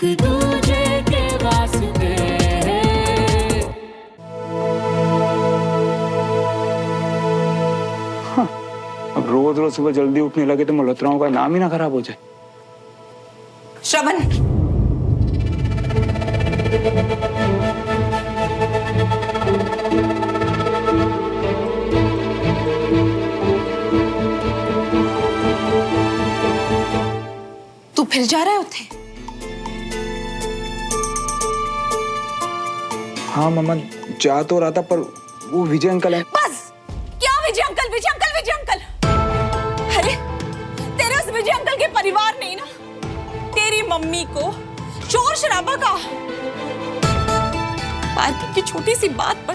एक दूजे के वास्ते। अब रोज रोज सुबह जल्दी उठने लगे तो मल्होत्राओं का नाम ही ना खराब हो जाए। श्रवण, तू फिर जा रहा है उठे? हाँ मम्मा, जा तो रहा था पर वो विजय अंकल है। बस, क्या विजय अंकल, विजय अंकल, विजय अंकल? अरे तेरे उस विजय अंकल के परिवार ने ना तेरी मम्मी को शोर शराबा का पार्किंग की छोटी सी बात पर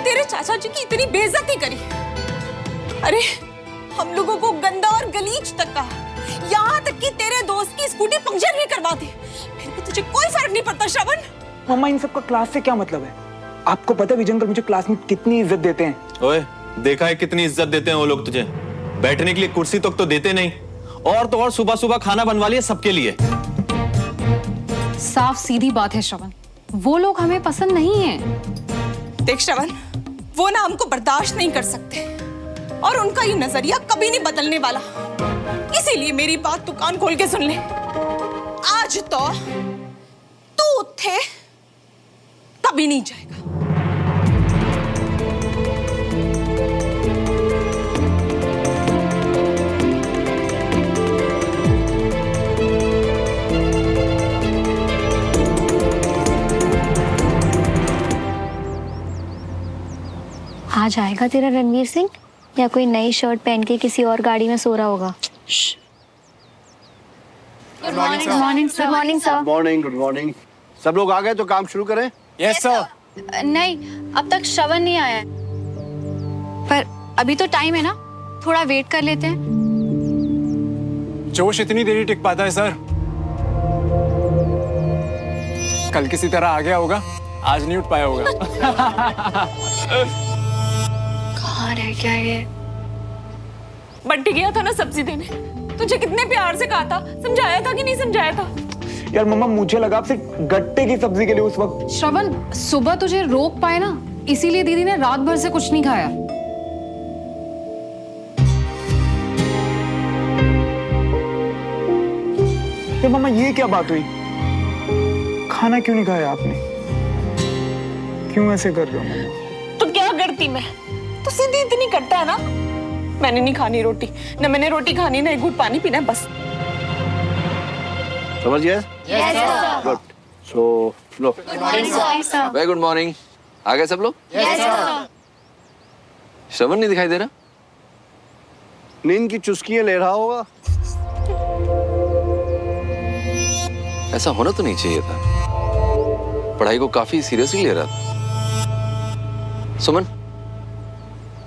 तेरे चाचा जी की इतनी बेइज्जती करी। अरे हम लोगों को गंदा और गलीज तक कहा, यहाँ तक कि तेरे दोस्त की स्कूटी पंक्चर भी करवा दी। फिर भी तुझे कोई फर्क नहीं पड़ता श्रवण। मम्मा, इन सबका क्लास से क्या मतलब है? आपको पता है विजय अंकल मुझे क्लास में कितनी इज्जत देते हैं? ओए, देखा है कितनी इज्जत देते हैं वो लोग तुझे? बैठने के लिए कुर्सी तक तो देते नहीं, और तो और सुबह सुबह खाना बनवा लिया सबके लिए। साफ सीधी बात है श्रवण, वो लोग हमें पसंद नहीं है। देख श्रवण, वो ना हमको बर्दाश्त नहीं कर सकते और उनका ये नजरिया कभी नहीं बदलने वाला। इसीलिए मेरी बात तू कान खोल के सुन ले। आज तो तू उठे कभी नहीं जाएगा। आज आएगा तेरा रणवीर सिंह, या कोई नई शर्ट पहन के किसी और गाड़ी में सो रहा होगा। Good morning sir. Morning sir. Morning, good morning. सब लोग आ गए तो काम शुरू करें? Yes sir. नहीं, अब तक श्रवण नहीं आया है, पर अभी तो टाइम है ना, थोड़ा वेट कर लेते हैं। जोश इतनी देरी टिक पाता है सर? कल किसी तरह आ गया होगा, आज नहीं उठ पाया होगा। कहाँ रह गया ये? बंटी गया था ना सब्जी देने, तुझे कितने प्यार से कहा था, समझाया था कि नहीं समझाया था? यार मम्मा, मुझे लगा आप सिर्फ गट्टे की सब्जी के लिए उस वक्त। श्रवण, सुबह तुझे रोक पाए ना, इसीलिए दीदी ने रात भर से कुछ नहीं खाया। तो मम्मा, ये क्या बात हुई? खाना क्यों नहीं खाया आपने? क्यों ऐसे कर रहे हो मम्मा? तो क्या करती मैं? तो सीधी इतनी करता है ना। मैंने नहीं खानी रोटी, न मैंने रोटी खानी, ना एक घूंट पानी पीना है, बस। समझ गए? Yes sir. गुड। सो लो। Very good morning. आ गए सब लोग? Yes sir. श्रवण नहीं दिखाई दे रहा? नींद की चुस्कियां ले रहा होगा। ऐसा होना तो नहीं चाहिए था, पढ़ाई को काफी सीरियसली ले रहा था। सुमन,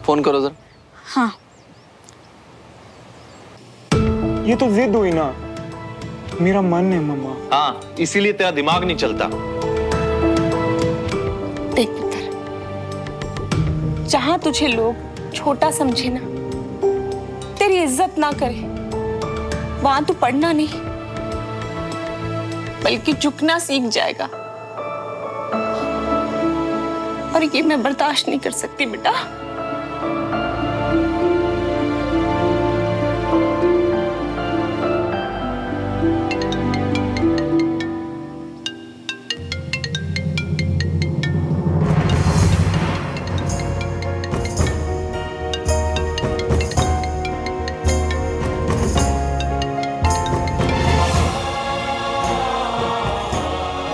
फोन करो जरा। हाँ। ये तो जिद हुई ना, मेरा मन है मम्मा। हाँ, इसीलिए तेरा दिमाग नहीं चलता। देख पुत्र, जहां तुझे लोग छोटा समझे ना, तेरी इज्जत ना करे, वहां तू पढ़ना नहीं बल्कि झुकना सीख जाएगा। और ये मैं बर्दाश्त नहीं कर सकती बेटा।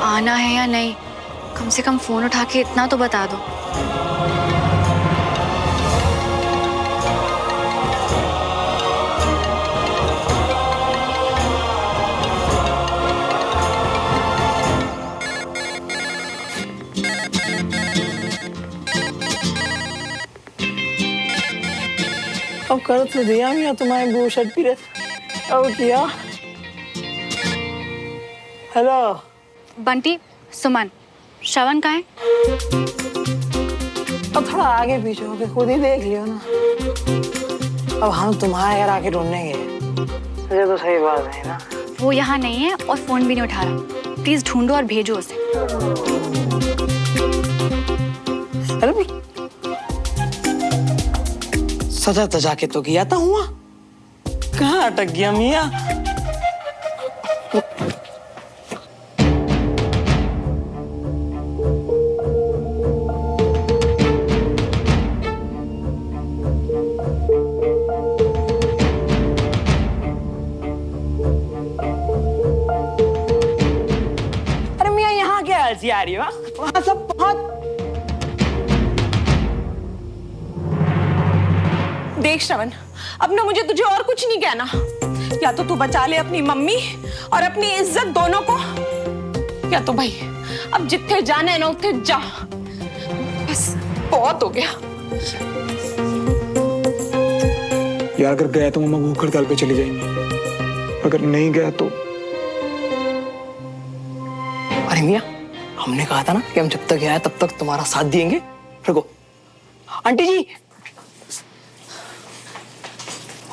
आना है या नहीं, कम से कम फोन उठा के इतना तो बता दो। अब कर तो दिया मियां तुम्हारे गो शर्ट पी रहे। अब किया। हेलो बंटी, सुमन, श्रवण कहाँ है? अब थोड़ा आगे पीछे होके खुद ही देख लियो ना। अब हम तुम्हारे घर आके ढूंढने गए, ये तो सही बात है ना। वो यहाँ नहीं है और फोन भी नहीं उठा रहा। प्लीज ढूंढो और भेजो उसे। अरे सजा तजा के तो गया था हुआ, कहाँ अटक गया मियाँ? अरे मियाँ यहाँ क्या हंसी आ रही है? वहां सब बहुत देख श्रवण, अब ना मुझे तुझे और कुछ नहीं कहना। या तो तू बचा ले अपनी मम्मी और अपनी इज्जत दोनों को, या तो भाई अब जिथे जाना है ना उठे जा। बस बहुत हो गया। यार अगर गया तो मम्मा भूख हड़ताल पे चली जाएंगी, अगर नहीं गया तो। अरे मियाँ, हमने कहा था ना कि हम जब तक आए तब तक तुम्हारा साथ देंगे। रुको आंटी जी,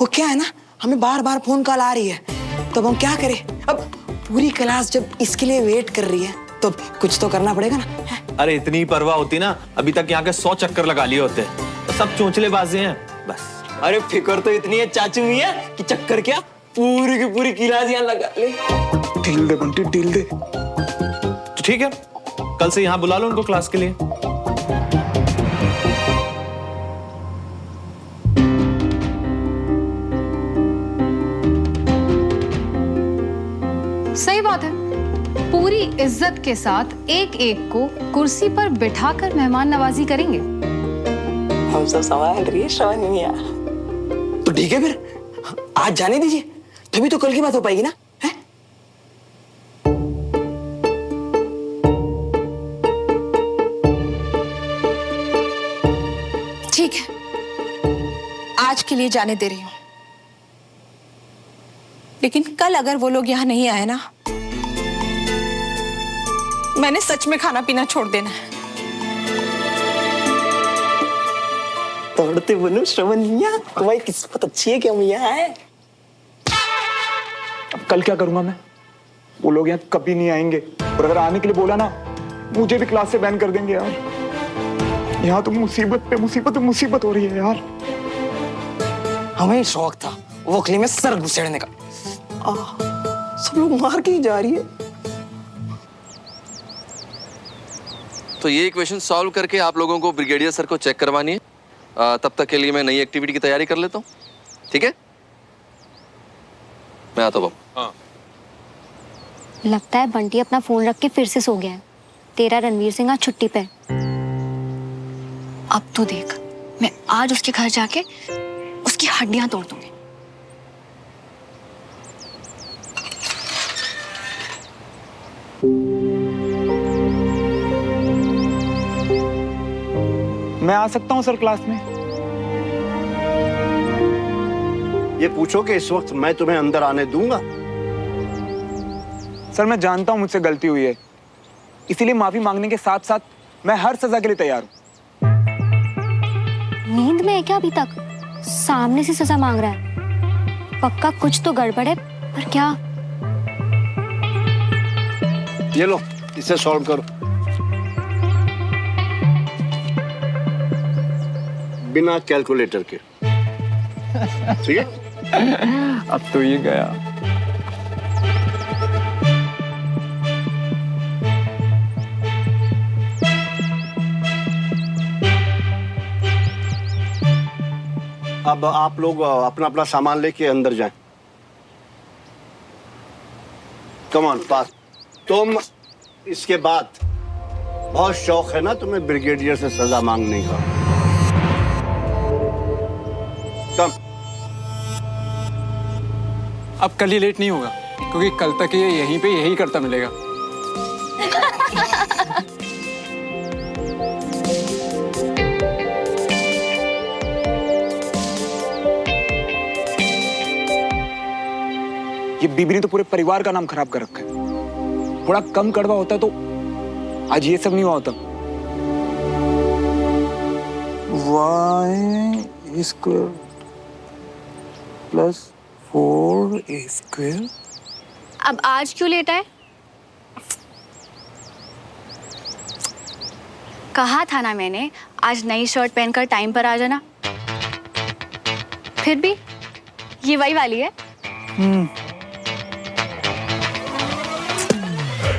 वो क्या है ना, हमें बार बार फोन कॉल आ रही है, तो अब हम क्या करें? अब पूरी क्लास जब इसके लिए वेट कर रही है तो कुछ तो करना पड़ेगा ना। अरे इतनी परवाह होती ना, अभी तक यहाँ के 100 चक्कर लगा लिए होते। तो सब चोंचलेबाजी हैं बस। अरे फिक्र तो इतनी है चाचू मियाँ कि चक्कर क्या, पूरी की पूरी क्लास यहाँ लगा ले। ढील दे बंटी, ढील दे। तो ठीक है, कल से यहाँ बुला लो उनको क्लास के लिए। सही बात है, पूरी इज्जत के साथ एक एक को कुर्सी पर बिठाकर मेहमान नवाजी करेंगे। हम सब संभाल रही है श्रवण मियाँ। तो ठीक है फिर आज जाने दीजिए, तभी तो कल की बात हो पाएगी ना। है? ठीक है, आज के लिए जाने दे रही हूं, लेकिन कल अगर वो लोग यहाँ नहीं आए ना, मैंने सच में खाना पीना छोड़ देना है। तोड़ते बनो श्रवण मियाँ, तुम्हारी किस्मत अच्छी है क्या मियाँ है? अब कल क्या करूंगा मैं? वो लोग यहाँ कभी नहीं आएंगे, और अगर आने के लिए बोला ना, मुझे भी क्लास से बैन कर देंगे यार। यहाँ तो मुसीबत पे मुसीबत पे मुसीबत हो रही है यार। हमें शौक था वोखली में सर घुसेड़ने का, सब लोग मार के ही जा रही है। तो ये इक्वेशन सॉल्व करके आप लोगों को ब्रिगेडियर सर को चेक करवानी है। तब तक के लिए मैं नई एक्टिविटी की तैयारी कर लेता हूँ, ठीक है? मैं आता हूँ। हाँ। लगता है बंटी अपना फोन रख के फिर से सो गया है। तेरा रणवीर सिंह आज छुट्टी पे। अब तो देख, मैं आज उसके घर जाके उसकी हड्डियां तोड़ दूंगी। मैं आ सकता हूँ सर क्लास में? ये पूछो कि इस वक्त मैं तुम्हें अंदर आने दूंगा? सर मैं जानता हूँ मुझसे गलती हुई है, इसीलिए माफी मांगने के साथ साथ मैं हर सजा के लिए तैयार हूँ। नींद में है क्या अभी तक? सामने से सजा मांग रहा है। पक्का कुछ तो गड़बड़ है, पर क्या? ये लो, इसे सॉल्व करो बिना कैलकुलेटर के, ठीक है? अब तो ये गया। अब आप लोग अपना अपना सामान लेके अंदर जाएं। कम ऑन पास। तुम इसके बाद बहुत शौक है ना तुम्हें ब्रिगेडियर से सजा मांगने का? कम। अब कल ही लेट नहीं होगा, क्योंकि कल तक ये यहीं पे यही करता मिलेगा। ये बीबी ने तो पूरे परिवार का नाम खराब कर रखा है। थोड़ा कम कड़वा होता तो आज ये सब नहीं हुआ होता। y square plus 4a square. अब आज क्यों लेट आए? कहा था ना मैंने, आज नई शर्ट पहनकर टाइम पर आ जाना। फिर भी ये वही वाली है।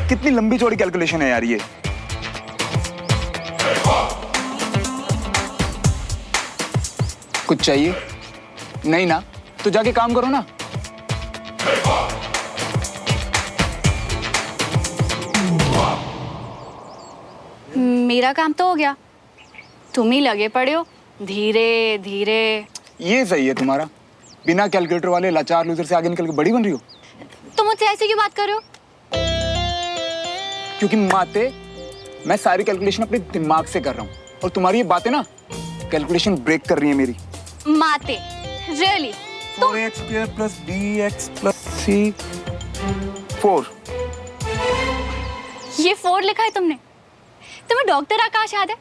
कितनी लंबी चौड़ी कैलकुलेशन है यार ये। कुछ चाहिए? नहीं ना, तो जाके काम करो ना। मेरा काम तो हो गया, तुम ही लगे पड़े हो धीरे धीरे। ये सही है तुम्हारा, बिना कैलकुलेटर वाले लाचार लूजर से आगे निकल के बड़ी बन रही हो। तुम मुझसे ऐसे क्यों बात कर रहे हो? क्योंकि माते, मैं सारी कैलकुलेशन अपने दिमाग से कर रहा हूँ और तुम्हारी ये बातें ना कैलकुलेशन ब्रेक कर रही है मेरी। माते रियली? 4x² + bx + c 4। ये 4 लिखा है तुमने? तुम्हें डॉक्टर आकाश याद है?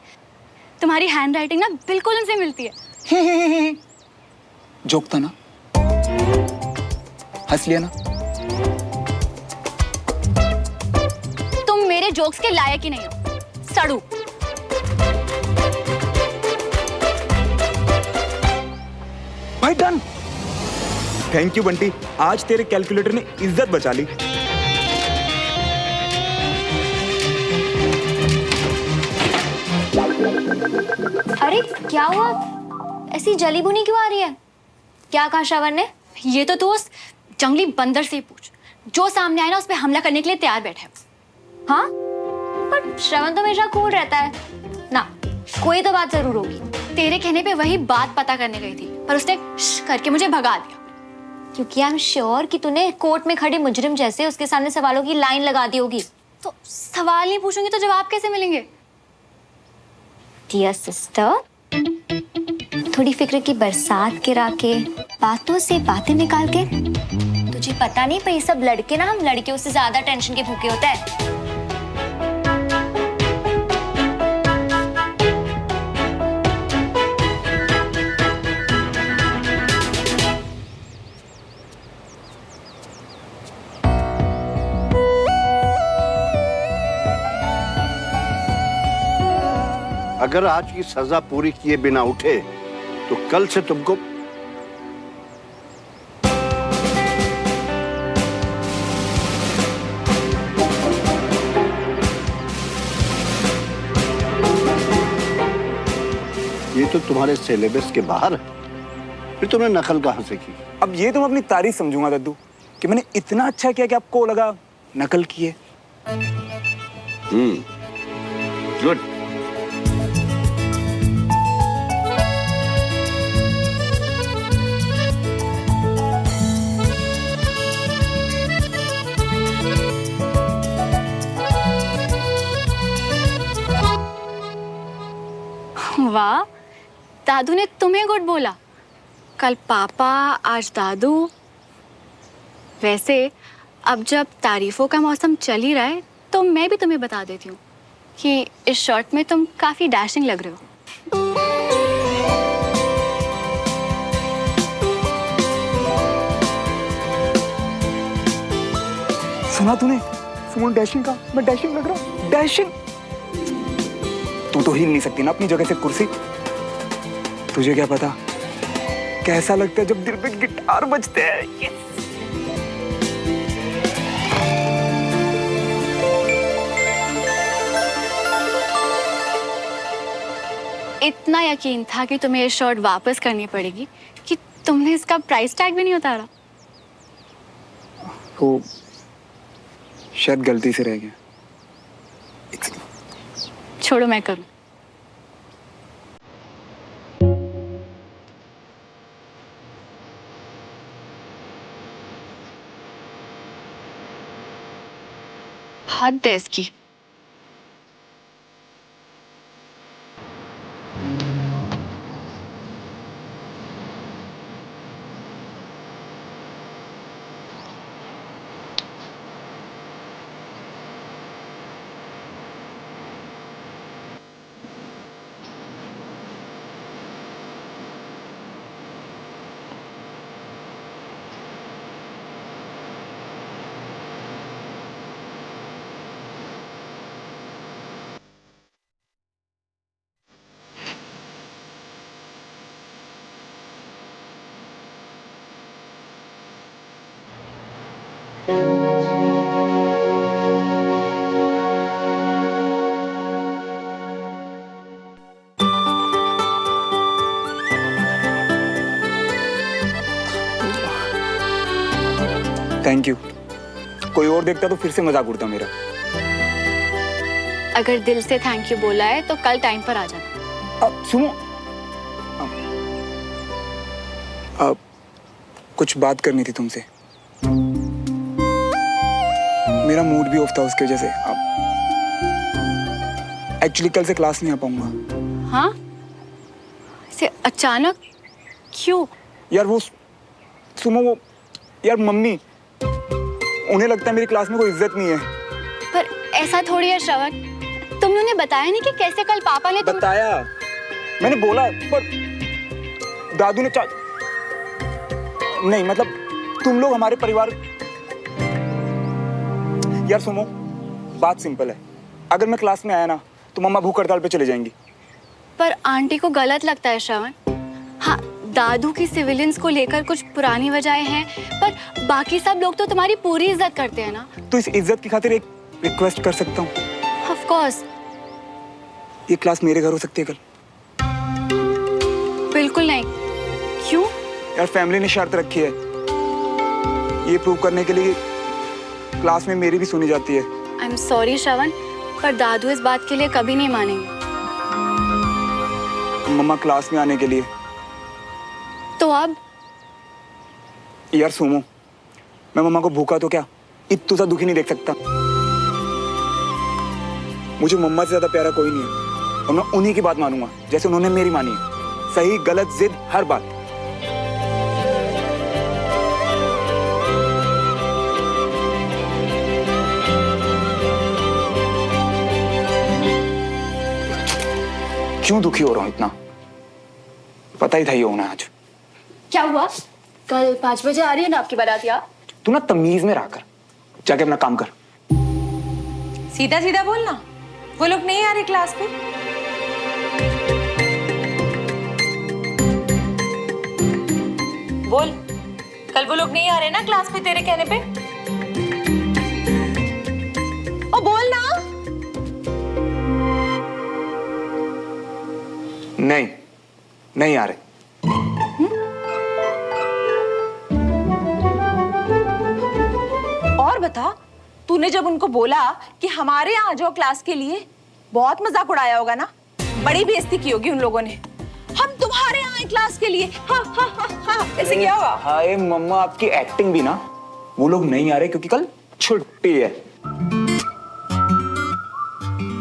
तुम्हारी हैंड राइटिंग ना बिल्कुल उनसे मिलती है। जोक था ना, हंस लिया ना। तुम मेरे जोक्स के लायक ही नहीं हो, सड़ू। भाई डन। थैंक यू बंटी, आज तेरे कैलकुलेटर ने इज्जत बचा ली। अरे क्या हुआ, ऐसी जली बुनी क्यों आ रही है? क्या कहा श्रवण ने? ये तो तू उस जंगली बंदर से ही पूछ, जो सामने आए ना उस पे हमला करने के लिए तैयार बैठे। हाँ, पर श्रवण तो हमेशा कूल रहता है ना, कोई तो बात जरूर होगी। तेरे कहने पे वही बात पता करने गई थी, पर उसने करके मुझे भगा दिया। क्योंकि आई एम श्योर कि तूने कोर्ट में खड़े मुजरिम जैसे उसके सामने सवालों की लाइन लगा दी होगी। तो सवाल नहीं पूछूंगी तो जवाब कैसे मिलेंगे? डियर सिस्टर, थोड़ी फिक्र की बरसात गिरा के, बातों से बातें निकाल के। तुझे पता नहीं पर ये सब लड़के ना, हम लड़कियों से ज्यादा टेंशन के भूखे होते हैं। अगर आज की सजा पूरी किए बिना उठे तो कल से तुमको ये तो तुम्हारे सिलेबस के बाहर है, फिर तुमने नकल कहां से की? अब ये तुम अपनी तारीफ समझूंगा दद्दू कि मैंने इतना अच्छा किया कि आपको लगा नकल की है। गुड। वाह, दादू ने तुम्हें गुड बोला। कल पापा, आज दादू। वैसे अब जब तारीफों का मौसम चल ही रहा है तो मैं भी तुम्हें बता देती हूँ कि इस शर्ट में तुम काफी डैशिंग लग रहे हो। सुना तूने सुमन डैशिंग का? मैं डैशिंग लग रहा हूँ? डैशिंग? तू तो हिल नहीं सकती ना अपनी जगह से कुर्सी। तुझे क्या पता कैसा लगता है जब दिल पे गिटार बजते हैं। इतना यकीन था कि तुम्हें ये शर्ट वापस करनी पड़ेगी कि तुमने इसका प्राइस टैग भी नहीं उतारा। वो शायद गलती से रह गया। छोड़ो, मैं करूं। हद है इसकी। Thank you. कोई और देखता तो फिर से मजाक उड़ता मेरा। अगर दिल से थैंक यू बोला है तो कल टाइम पर आ जाना। अब सुनो, अब कुछ बात करनी थी तुमसे। मेरा मूड भी ऑफ था उसकी वजह से। अब एक्चुअली कल से क्लास नहीं आ पाऊंगा। हाँ, ऐसे अचानक क्यों? यार वो सुनो, वो यार मम्मी, उन्हें लगता है मेरी क्लास में कोई इज्जत नहीं है। पर ऐसा थोड़ी है श्रवण, तुमने उन्हें बताया नहीं कि कैसे कल पापा ने बताया, मैंने बोला, पर दादू ने नहीं, मतलब तुम लोग हमारे परिवार। यार सुनो, बात सिंपल है। अगर मैं क्लास में आया ना तो मम्मा भूख हड़ताल पे चले जाएंगी। पर आंटी को गलत लगता है श्रवण। हाँ, दादू की सिविलियंस को लेकर कुछ पुरानी वजहें हैं, पर बाकी सब लोग तो तुम्हारी पूरी इज्जत करते हैं ना। तो इस इज्जत की खातिर एक रिक्वेस्ट कर सकता हूँ? Of course. ये क्लास मेरे घर हो सकती है कल? बिल्कुल नहीं। क्यों? यार फैमिली ने शर्त रखी है, ये प्रूव करने के लिए क्लास में मेरी भी सुनी जाती है। आई एम सॉरी श्रवण, पर दादू इस बात के लिए कभी नहीं मानेंगे। मम्मा क्लास में आने के लिए तो अब? यार सुनो, मैं मम्मा को भूखा तो क्या इतना सा दुखी नहीं देख सकता। मुझे मम्मा से ज्यादा प्यारा कोई नहीं है, और मैं उन्हीं की बात मानूंगा जैसे उन्होंने मेरी मानी है। सही गलत जिद हर बात। क्यों दुखी हो रहा हूं इतना? पता ही था ये होना आज। क्या हुआ? कल 5 बजे आ रही है ना आपकी बारात यार? तू ना तमीज में रह कर, जाके अपना काम कर। सीधा सीधा बोलना, वो लोग नहीं आ रहे क्लास पे। बोल, कल वो लोग नहीं आ रहे ना क्लास पे तेरे कहने पे? ओ बोल ना। नहीं, नहीं आ रहे। और बता, तूने जब उनको बोला कि हमारे यहाँ आ जाओ क्लास के लिए, बहुत मजाक उड़ाया होगा ना? बड़ी बेइज्जती की होगी उन लोगों ने। हम तुम्हारे यहाँ आए क्लास के लिए, हाँ हाँ हाँ हाँ, ऐसे क्या हुआ? हाय मम्मा, आपकी एक्टिंग भी ना। वो लोग नहीं आ रहे क्योंकि कल छुट्टी है।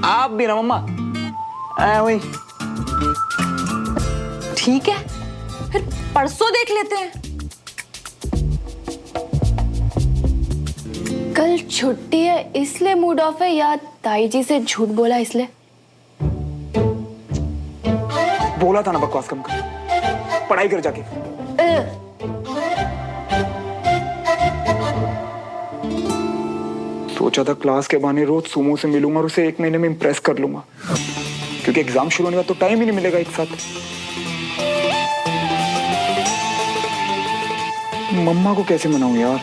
आप भी ना मम्मा। वही ठीक है, फिर परसों देख लेते हैं। कल छुट्टी है इसलिए मूड ऑफ है, या ताई जी से झूठ बोला इसलिए? बोला था ना बकवास कम कर, पढ़ाई कर जाके। सोचा था क्लास के बहाने रोज सुमो से मिलूंगा और उसे 1 महीने में इंप्रेस कर लूंगा, क्योंकि एग्जाम शुरू होने का तो टाइम ही नहीं मिलेगा एक साथ। मम्मा को कैसे मनाऊं यार?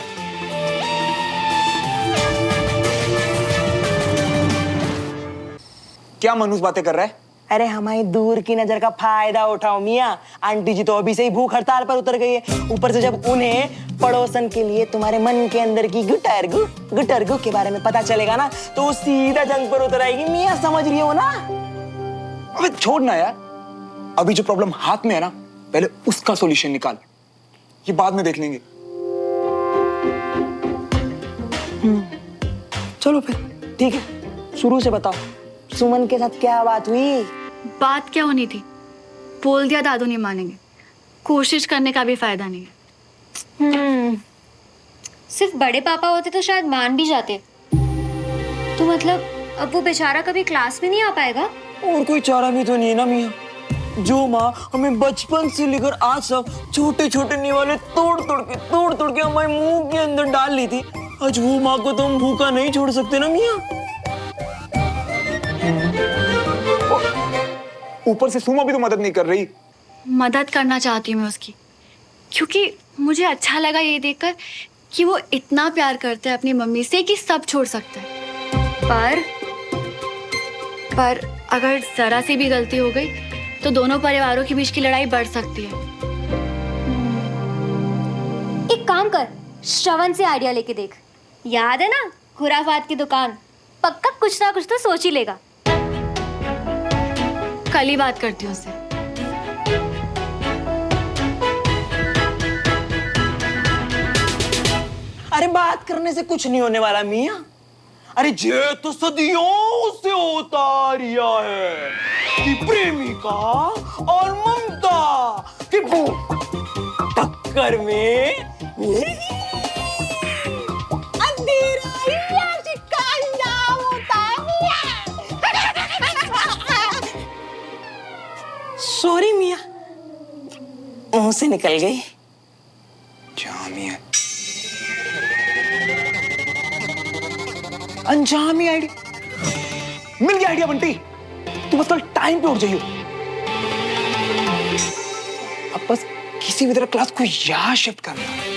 क्या मनुष्य बातें कर रहा है? अरे हमारी दूर की नजर का फायदा उठाओ मियाँ। आंटी जी तो अभी से ही भूख हड़ताल पर उतर गई है। ऊपर से जब उन्हें पड़ोसन के लिए तुम्हारे मन के अंदर की गुटरगु के बारे में पता चलेगा ना, तो वो सीधा जंग पर उतर आएगी मियाँ, समझ रही हो ना? अबे छोड़ ना यार, अभी जो प्रॉब्लम हाथ में है ना, पहले उसका सॉल्यूशन निकाल, ये बाद में देख लेंगे। चलो फिर ठीक है, शुरू से बताओ, सुमन के साथ क्या बात हुई? बात क्या होनी थी? बोल दिया दादू नहीं मानेंगे, कोशिश करने का भी फायदा नहीं है। सिर्फ बड़े पापा होते तो शायद मान भी जाते। तो मतलब अब वो बेचारा कभी क्लास में नहीं आ पाएगा? और कोई चारा भी तो नहीं है ना मियाँ? जो माँ हमें बचपन से लेकर आज तक छोटे छोटे निवाले तोड़ तोड़ के हमारे मुंह के अंदर डाल ली थी, आज वो माँ को तो हम भूखा नहीं छोड़ सकते ना मियाँ। ऊपर से सुमा भी तो मदद नहीं कर रही। मदद करना चाहती हूँ मैं उसकी, क्योंकि मुझे अच्छा लगा ये देखकर कि वो इतना प्यार करते हैं अपनी मम्मी से कि सब छोड़ सकते हैं। पर अगर जरा सी भी गलती हो गई तो दोनों परिवारों के बीच की लड़ाई बढ़ सकती है। एक काम कर, श्रवण से आइडिया लेके देख। याद है ना खुराफात की दुकान, पक्का कुछ ना कुछ तो सोच ही लेगा। कल ही बात करती हूँ उससे। अरे बात करने से कुछ नहीं होने वाला मियाँ। अरे ये तो सदियों से होता आ रिया है कि प्रेमिका और ममता की टक्कर में अंधेरा ही आशिक का अंजाम होता है। सॉरी मियाँ, मुंह से निकल गई। जामिया अंजामी आइडिया मिल गया। आइडिया बंटी, तू बस टाइम पे उठ जाइयो। अब बस किसी भी तरह क्लास को यहाँ शिफ्ट करना।